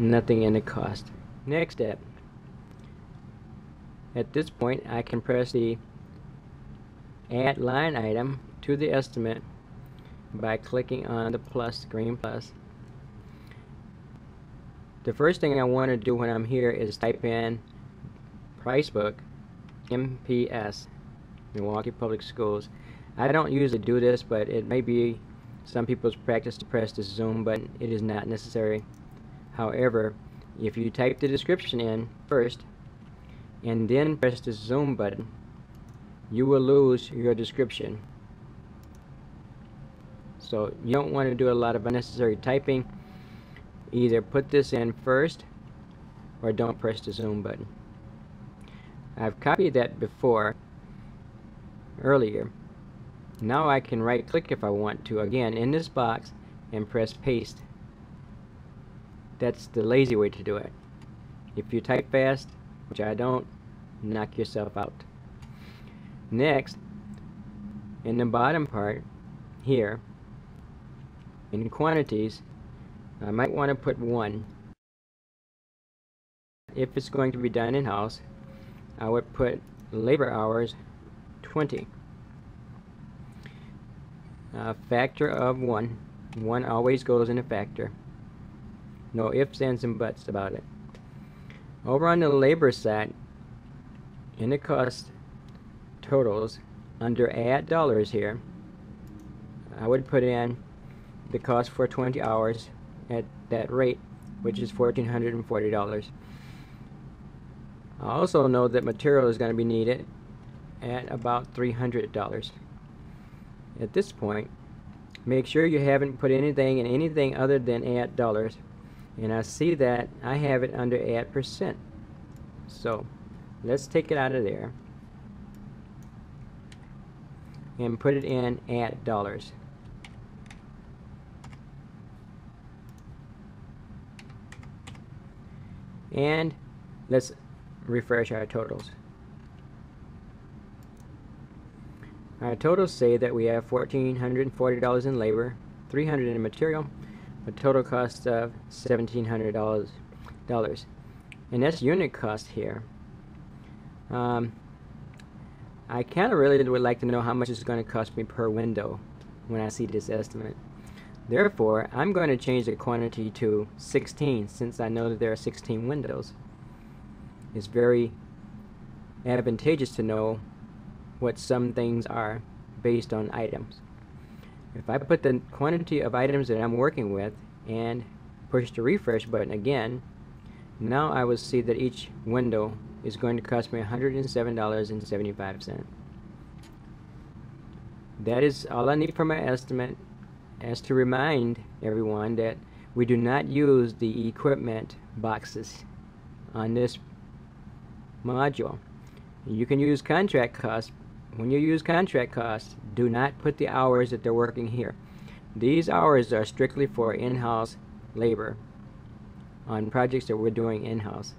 nothing in the cost. Next step. At this point, I can press the add line item to the estimate by clicking on the plus, green plus. The first thing I want to do when I'm here is type in price book MPS, Milwaukee Public Schools. I don't usually do this, but it may be some people's practice to press the zoom button. It is not necessary. However, if you type the description in first and then press the zoom button, you will lose your description. So you don't want to do a lot of unnecessary typing. Either put this in first or don't press the zoom button. I've copied that before earlier. Now I can right click if I want to again in this box and press paste. That's the lazy way to do it. If you type fast, which I don't, knock yourself out. Next, in the bottom part here, in quantities, I might want to put 1. If it's going to be done in-house, I would put labor hours 20. Factor of 1. 1 always goes in a factor. No ifs, ands, and buts about it. Over on the labor side, in the cost totals, under add dollars here, I would put in the cost for 20 hours at that rate, which is $1,440. I also know that material is going to be needed at about $300. At this point, make sure you haven't put anything in anything other than add dollars, and I see that I have it under add percent. So let's take it out of there and put it in add dollars. And let's refresh our totals. Our totals say that we have $1,440 in labor, $300 in material, a total cost of $1,700. And that's unit cost here. I kind of really would like to know how much it's going to cost me per window when I see this estimate. Therefore, I'm going to change the quantity to 16 since I know that there are 16 windows. It's very advantageous to know what some things are based on items. If I put the quantity of items that I'm working with and push the refresh button again, now I will see that each window is going to cost me $107.75. That is all I need for my estimate. As to remind everyone that we do not use the equipment boxes on this module. You can use contract costs. When you use contract costs, do not put the hours that they're working here. These hours are strictly for in-house labor on projects that we're doing in-house.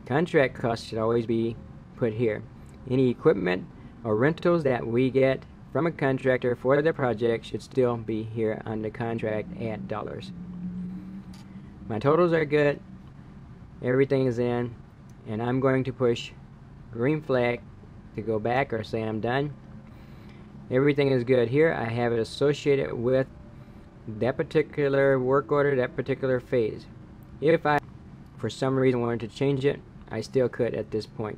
Contract costs should always be put here. Any equipment or rentals that we get from a contractor for the project should still be here on the contract add dollars. My totals are good. Everything is in, and I'm going to push green flag to go back or say I'm done. Everything is good here. I have it associated with that particular work order, that particular phase. If I for some reason wanted to change it, I still could at this point.